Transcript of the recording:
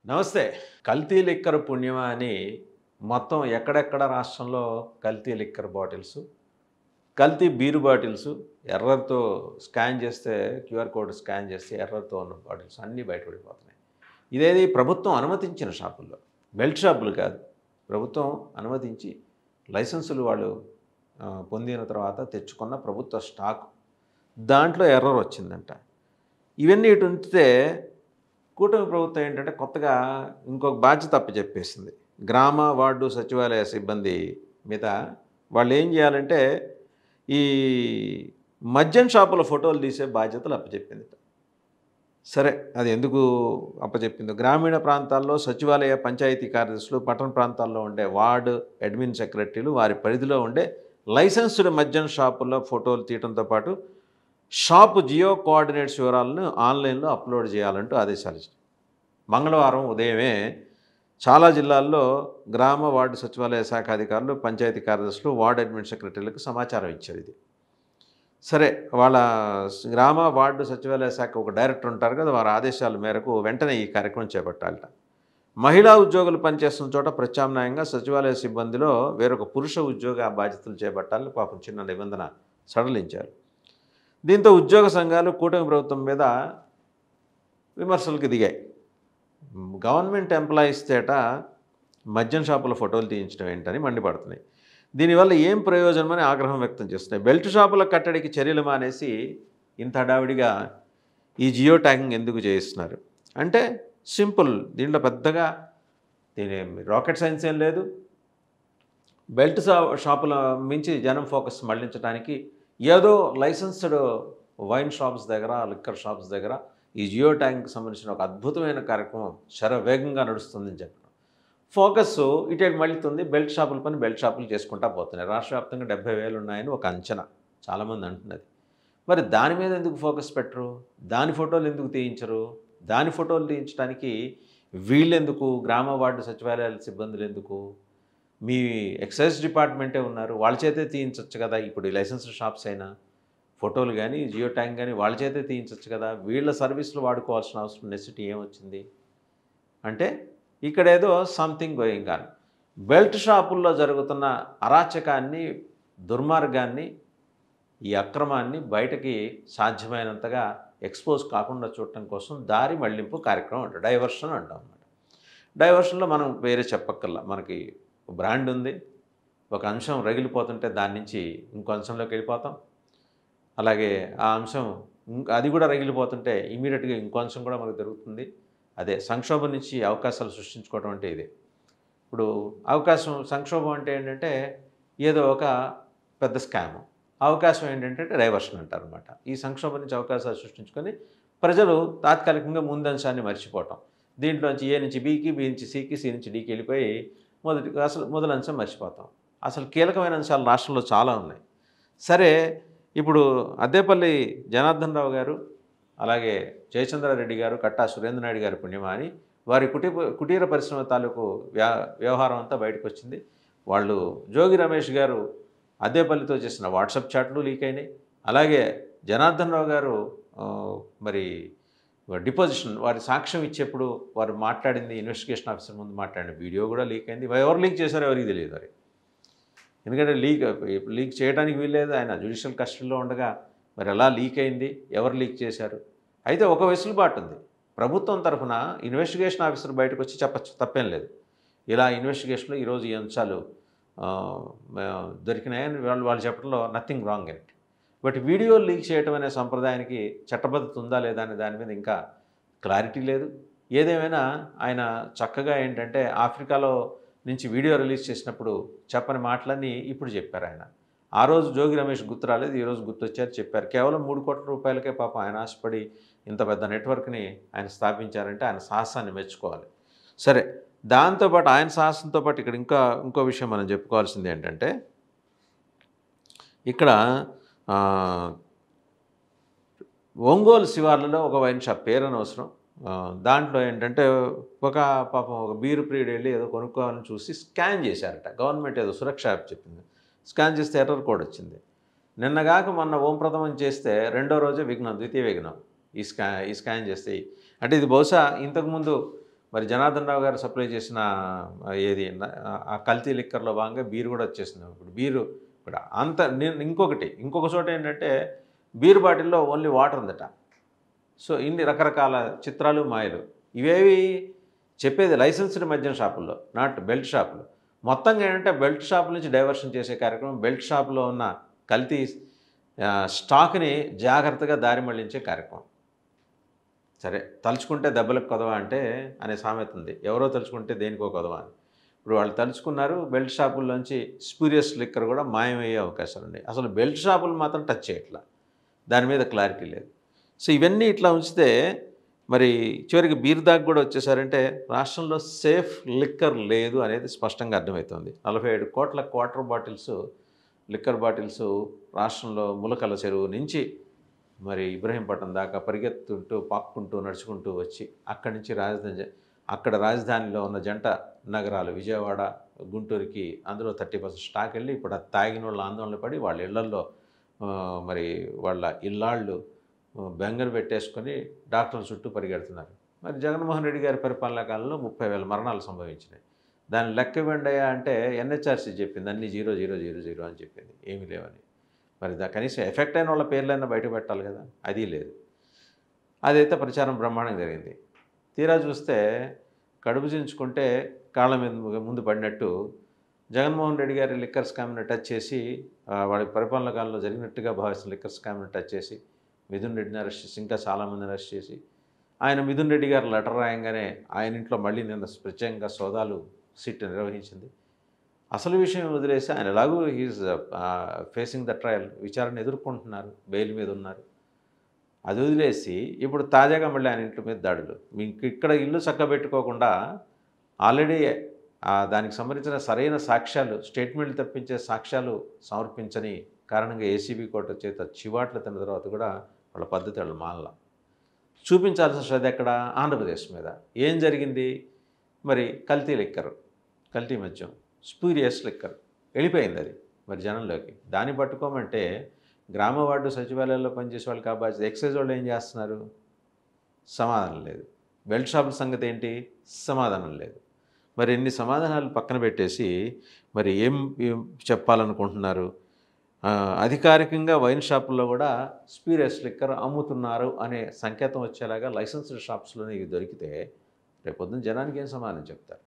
నమస్తే. కల్తీ లిక్కర్ పుణ్యమా అని మొత్తం ఎక్కడెక్కడ రాష్ట్రంలో కల్తీ లిక్కర్ బాటిల్సు, కల్తీ బీరు బాటిల్సు ఎర్రర్‌తో స్కాన్ చేస్తే క్యూఆర్ కోడ్ స్కాన్ చేస్తే ఎర్రర్‌తో ఉన్న బాటిల్స్ అన్నీ బయటపడిపోతున్నాయి. ఇదేది ప్రభుత్వం అనుమతించిన షాపుల్లో. బెల్ట్ షాపులు కాదు. ప్రభుత్వం అనుమతించి లైసెన్సులు వాళ్ళు పొందిన తర్వాత తెచ్చుకున్న ప్రభుత్వ స్టాకు. దాంట్లో ఎర్రర్ వచ్చిందంట. ఇవన్నీ ఇటు ఉంచితే కూటమి ప్రభుత్వం ఏంటంటే కొత్తగా ఇంకొక బాధ్యత అప్పచెప్పేసింది. గ్రామ, వార్డు, సచివాలయ సిబ్బంది మీద వాళ్ళు ఏం చేయాలంటే ఈ మద్యం షాపుల ఫోటోలు తీసే బాధ్యతలు అప్పచెప్పింది. సరే, అది ఎందుకు అప్పచెప్పిందో, గ్రామీణ ప్రాంతాల్లో సచివాలయ, పంచాయతీ కార్యదర్శులు, పట్టణ ప్రాంతాల్లో ఉండే వార్డు అడ్మిన్ సెక్రటరీలు వారి పరిధిలో ఉండే లైసెన్స్డ్ మద్యం షాపుల్లో ఫోటోలు తీయడంతో పాటు షాపు జియో కోఆర్డినేట్స్ వివరాలను ఆన్లైన్లో అప్లోడ్ చేయాలంటూ ఆదేశాలు ఇచ్చారు. మంగళవారం ఉదయమే చాలా జిల్లాల్లో గ్రామ, వార్డు సచివాలయ శాఖ అధికారులు, పంచాయతీ కార్యదర్శులు, వార్డు అడ్మిన్ సెక్రటరీలకు సమాచారం ఇచ్చారు. ఇది సరే, వాళ్ళ గ్రామ, వార్డు సచివాలయ శాఖ ఒక డైరెక్టర్ ఉంటారు కదా, వారి ఆదేశాల మేరకు వెంటనే ఈ కార్యక్రమం చేపట్టాలట. మహిళా ఉద్యోగులు పనిచేస్తున్న చోట ప్రత్యామ్నాయంగా సచివాలయ సిబ్బందిలో వేరొక పురుష ఉద్యోగ బాధ్యతలు చేపట్టాలని పాపం చిన్న నిబంధన సడలించారు. దీంతో ఉద్యోగ సంఘాలు కూటమి ప్రభుత్వం మీద విమర్శలకు దిగాయి. గవర్నమెంట్ ఎంప్లాయీస్ చేట మద్యం షాపుల ఫోటోలు తీయించడం ఏంటని మండిపడుతున్నాయి. దీనివల్ల ఏం ప్రయోజనమని ఆగ్రహం వ్యక్తం చేస్తున్నాయి. బెల్ట్ షాపుల కట్టడికి చర్యలు మానేసి ఇంత హడావిడిగా ఈ జియో ట్యాగింగ్ ఎందుకు చేయిస్తున్నారు అంటే సింపుల్. దీంట్లో పెద్దగా రాకెట్ సైన్స్ ఏం లేదు. బెల్ట్ షాపుల మించి జనం ఫోకస్ మళ్లించడానికి ఏదో లైసెన్స్డ్ వైన్ షాప్స్ దగ్గర, లిక్కర్ షాప్స్ దగ్గర ఈ జియో ట్యాగింగ్కి సంబంధించిన ఒక అద్భుతమైన కార్యక్రమం శరవేగంగా నడుస్తుందని చెప్పడం. ఫోకస్ ఇటు మళ్ళీతుంది. బెల్ట్ షాపుల పని బెల్ట్ షాపులు చేసుకుంటా పోతున్నాయి. రాష్ట్ర వ్యాప్తంగా 70,000 ఉన్నాయని ఒక అంచనా, చాలామంది అంటున్నది. మరి దాని మీద ఎందుకు ఫోకస్ పెట్టరు? దాని ఫోటోలు ఎందుకు తీయించరు? దాని ఫోటోలు తీయించడానికి వీళ్ళెందుకు? గ్రామ, వార్డు సచివాలయాల సిబ్బందులు ఎందుకు? మీ ఎక్సైజ్ డిపార్ట్మెంటే ఉన్నారు, వాళ్ళ చేతే తీయించవచ్చు కదా. ఇప్పుడు ఈ లైసెన్స్డ్ షాప్స్ అయినా ఫోటోలు కానీ జియో ట్యాగ్ కానీ వాళ్ళ చేతే తీయించవచ్చు కదా. వీళ్ళ సర్వీసులు వాడుకోవాల్సిన అవసరం నెసిటీ ఏమొచ్చింది అంటే ఇక్కడేదో సంథింగ్ గోయింగ్ ఆన్. బెల్ట్ షాపుల్లో జరుగుతున్న అరాచకాన్ని, దుర్మార్గాన్ని, ఈ అక్రమాన్ని బయటకి సాధ్యమైనంతగా ఎక్స్పోజ్ కాకుండా చూడటం కోసం దారి మళ్లింపు కార్యక్రమం అంటారు. డైవర్షన్ అంటాం అన్నమాట. డైవర్షన్లో మనం వేరే చెప్పక్కర్లా. మనకి బ్రాండ్ ఉంది, ఒక అంశం రగిలిపోతుంటే దాని నుంచి ఇంకో అంశంలోకి వెళ్ళిపోతాం. అలాగే ఆ అంశం అది కూడా రగిలిపోతుంటే ఇమీడియట్గా ఇంకో అంశం కూడా మనకు దొరుకుతుంది. అదే సంక్షోభం నుంచి అవకాశాలు సృష్టించుకోవడం అంటే ఇదే. ఇప్పుడు సంక్షోభం అంటే ఏంటంటే ఏదో ఒక పెద్ద స్కాము, అవకాశం ఏంటంటే డైవర్షన్ అంటారు అనమాట. ఈ సంక్షోభం నుంచి అవకాశాలు సృష్టించుకొని ప్రజలు తాత్కాలికంగా ముందంశాన్ని మర్చిపోవటం. దీంట్లోంచి ఏ నుంచి బీకి, బి నుంచి సికి, సి నుంచి డీకి వెళ్ళిపోయి మొదటి అంశం మర్చిపోతాం. అసలు కీలకమైన అంశాలు రాష్ట్రంలో చాలా ఉన్నాయి. సరే, ఇప్పుడు అద్దేపల్లి జనార్దన్ రావు గారు, అలాగే జయచంద్రారెడ్డి గారు, కట్టా సురేంద్రనాయుడు గారి పుణ్యమా అని వారి కుటీర పరిశ్రమ తాలూకు వ్యవహారం అంతా బయటకు వచ్చింది. వాళ్ళు జోగి రమేష్ గారు అద్దేపల్లితో చేసిన వాట్సాప్ చాట్లు లీక్ అయినాయి. అలాగే జనార్దన్ రావు గారు మరి డిపోజిషన్, వారి సాక్ష్యం ఇచ్చేప్పుడు వారు మాట్లాడింది, ఇన్వెస్టిగేషన్ ఆఫీసర్ ముందు మాట్లాడిన వీడియో కూడా లీక్ అయింది. ఎవరు లీక్ చేశారో ఎవరికి తెలియదు మరి. ఎందుకంటే లీక్ చేయడానికి వీల్లేదు. ఆయన జ్యుడిషియల్ కస్టడీలో ఉండగా మరి ఎలా లీక్ అయింది, ఎవరు లీక్ చేశారు? అయితే ఒక వెసులుబాటు ఉంది. ప్రభుత్వం తరఫున ఇన్వెస్టిగేషన్ ఆఫీసర్ బయటకు వచ్చి చెప్పచ్చు, తప్పేం లేదు. ఇలా ఇన్వెస్టిగేషన్లో ఈరోజు ఈ అంశాలు దొరికినాయని వాళ్ళు చెప్పడంలో nothing wrong in it. But video leak చేయటం అనే సంప్రదాయానికి చట్టబద్ధత ఉందా లేదా అనే దాని మీద ఇంకా క్లారిటీ లేదు. ఏదేమైనా ఆయన చక్కగా ఏంటంటే ఆఫ్రికాలో నుంచి వీడియో రిలీజ్ చేసినప్పుడు చెప్పని మాటలన్నీ ఇప్పుడు చెప్పారు ఆయన. ఆ రోజు జోగి రమేష్ గుర్తు రాలేదు, ఈరోజు గుర్తొచ్చారు, చెప్పారు. కేవలం 3 కోట్ల రూపాయలకే పాపం ఆయన ఆశపడి ఇంత పెద్ద నెట్వర్క్ని ఆయన స్థాపించారంటే ఆయన సాహసాన్ని మెచ్చుకోవాలి. సరే, దాంతోపాటు ఆయన సాహసంతో పాటు ఇక్కడ ఇంకో విషయం మనం చెప్పుకోవాల్సింది ఏంటంటే ఇక్కడ ఒంగోలు శివార్లలో ఒక వైన్ షాప్, పేరు అనవసరం, దాంట్లో ఏంటంటే పాపం ఒక బీరు ప్రియుడు వెళ్ళి ఏదో కొనుక్కోవాలని చూసి స్కాన్ చేశారట. గవర్నమెంట్ ఏదో సురక్ష యాప్ చెప్పింది. స్కాన్ చేస్తే ఎర్రర్ కోడ్ వచ్చింది. నిన్నగాక మొన్న ఓం ప్రథమం చేస్తే రెండో రోజే విఘ్నం, ద్వితీయ విఘ్నం ఈ స్కాన్ చేస్తే. అంటే ఇది బహుశా ఇంతకుముందు మరి జనార్దన్ రావు గారు సప్లై చేసిన ఏది ఆ కల్తీ లిక్కర్‌లో భాగంగా బీర్ కూడా వచ్చేసింది. ఇప్పుడు బీరు ఇప్పుడు అంత నేను ఇంకొక చోట ఏంటంటే బీర్ బాటిల్‌లో ఓన్లీ వాటర్ ఉందట. సో, ఇన్ని రకరకాల చిత్రాలు, మాయలు. ఇవేవి చెప్పేది లైసెన్స్డ్ మద్యం షాపుల్లో, నాట్ బెల్ట్ షాపులు. మొత్తంగా ఏంటంటే బెల్ట్ షాపుల నుంచి డైవర్షన్ చేసే కార్యక్రమం, బెల్ట్ షాపులో ఉన్న కల్తీ స్టాక్‌ని జాగ్రత్తగా దారి మళ్లించే కార్యక్రమం. సరే, తలుచుకుంటే దెబ్బలకు కొదవా అంటే అనే సామెత ఉంది. ఎవరో తలుచుకుంటే దేనికో కొదవా అని. ఇప్పుడు వాళ్ళు తలుచుకున్నారు, బెల్ట్ షాపుల్లోంచి స్పూరియస్ లిక్కర్ కూడా మాయమయ్యే అవకాశాలున్నాయి. అసలు బెల్ట్ షాపులు మాత్రం టచ్ చేయట్లా. దాని మీద క్లారిటీ లేదు. సో, ఇవన్నీ ఇట్లా ఉంచితే మరి చివరికి బీర్ దాకా కూడా వచ్చేసారంటే రాష్ట్రంలో సేఫ్ లిక్కర్ లేదు అనేది స్పష్టంగా అర్థమవుతోంది. 47 కోట్ల క్వార్టర్ బాటిల్స్ లిక్కర్ బాటిల్స్ రాష్ట్రంలో ములకల చెరువు నుంచి మరి ఇబ్రహీంపట్నం దాకా పరిగెత్తుంటూ, పాక్కుంటూ, నడుచుకుంటూ వచ్చి అక్కడి నుంచి అక్కడ రాజధానిలో ఉన్న జంట నగరాలు విజయవాడ, గుంటూరుకి అందులో 30% స్టాక్ వెళ్ళి ఇప్పుడు అది తాగిన వాళ్ళు ఆందోళన పడి వాళ్ళ ఇళ్లల్లో మరి వాళ్ళ ఇల్లాళ్ళు బెంగలు పెట్టేసుకొని డాక్టర్ల చుట్టూ పరిగెడుతున్నారు. మరి జగన్మోహన్ రెడ్డి గారి పరిపాలనా కాలంలో 30,000 మరణాలు సంభవించినాయి. దాన్ని లెక్క ఇవ్వండయ్యా అంటే ఎన్‌హెచ్‌ఆర్‌సీ చెప్పింది అన్నీ 0, 0, 0, 0 అని చెప్పింది. ఏమీ లేవని. మరి కనీసం ఎఫెక్ట్ అయిన వాళ్ళ పేర్లైనా బయట పెట్టాలి కదా, అది లేదు. అదైతే ప్రచారం బ్రహ్మాండంగా జరిగింది. తీరా చూస్తే కడుపు చించుకుంటే కాళ్ళ మీద ముందు పడినట్టు జగన్మోహన్ రెడ్డి గారి లిక్కర్ స్కామ్‌ని టచ్ చేసి వాడి పరిపాలనా కాలంలో జరిగినట్టుగా భావిస్తున్న లిక్కర్ స్కామ్‌ని టచ్ చేసి మిథున్ రెడ్డిని అరెస్ట్ చేసి ఇంకా చాలామందిని అరెస్ట్ చేసి ఆయన మిథున్ రెడ్డి గారు లెటర్ రాయంగానే ఆయన ఇంట్లో మళ్ళీ నిన్న ప్రత్యేకంగా సోదాలు సిట్ నిర్వహించింది. అసలు విషయం వదిలేసి ఆయన ఎలాగూ హీఈస్ ఫేసింగ్ ద ట్రయల్, విచారణ ఎదుర్కొంటున్నారు, బెయిల్ మీద ఉన్నారు. అది వదిలేసి ఇప్పుడు తాజాగా మళ్ళీ ఆయన ఇంటి మీద దాడులు. మీకు ఇక్కడ ఇల్లు చక్కబెట్టుకోకుండా ఆల్రెడీ దానికి సంబంధించిన సరైన సాక్ష్యాలు, స్టేట్మెంట్లు తప్పించే సాక్ష్యాలు సమర్పించని కారణంగా ఏసీబీ కోర్టు చేత చివాట్లు తిన్న తర్వాత కూడా వాళ్ళ పద్ధతి వాళ్ళు మానల. చూపించాల్సిన శ్రద్ధ ఎక్కడ? ఆంధ్రప్రదేశ్ మీద. ఏం జరిగింది? మరి కల్తీ లిక్కర్, కల్తీ మద్యం, స్పూరియస్ లిక్కర్ వెళ్ళిపోయింది అది మరి జనంలోకి. దాన్ని పట్టుకోమంటే గ్రామ వార్డు సచివాలయాల్లో పనిచేసే వాళ్ళు కాబట్టి ఎక్సైజ్ వాళ్ళు ఏం చేస్తున్నారు? సమాధానం లేదు. బెల్ట్ షాపుల సంగతి ఏంటి? సమాధానం లేదు. మరి ఎన్ని సమాధానాలు పక్కన పెట్టేసి మరి ఏం చెప్పాలనుకుంటున్నారు? అధికారికంగా వైన్ షాపుల్లో కూడా స్పూరియస్ లిక్కర్ అమ్ముతున్నారు అనే సంకేతం వచ్చేలాగా లైసెన్స్డ్ షాప్స్లోనే ఇవి దొరికితే రేపొద్దున జనానికి ఏం సమాధానం చెప్తారు?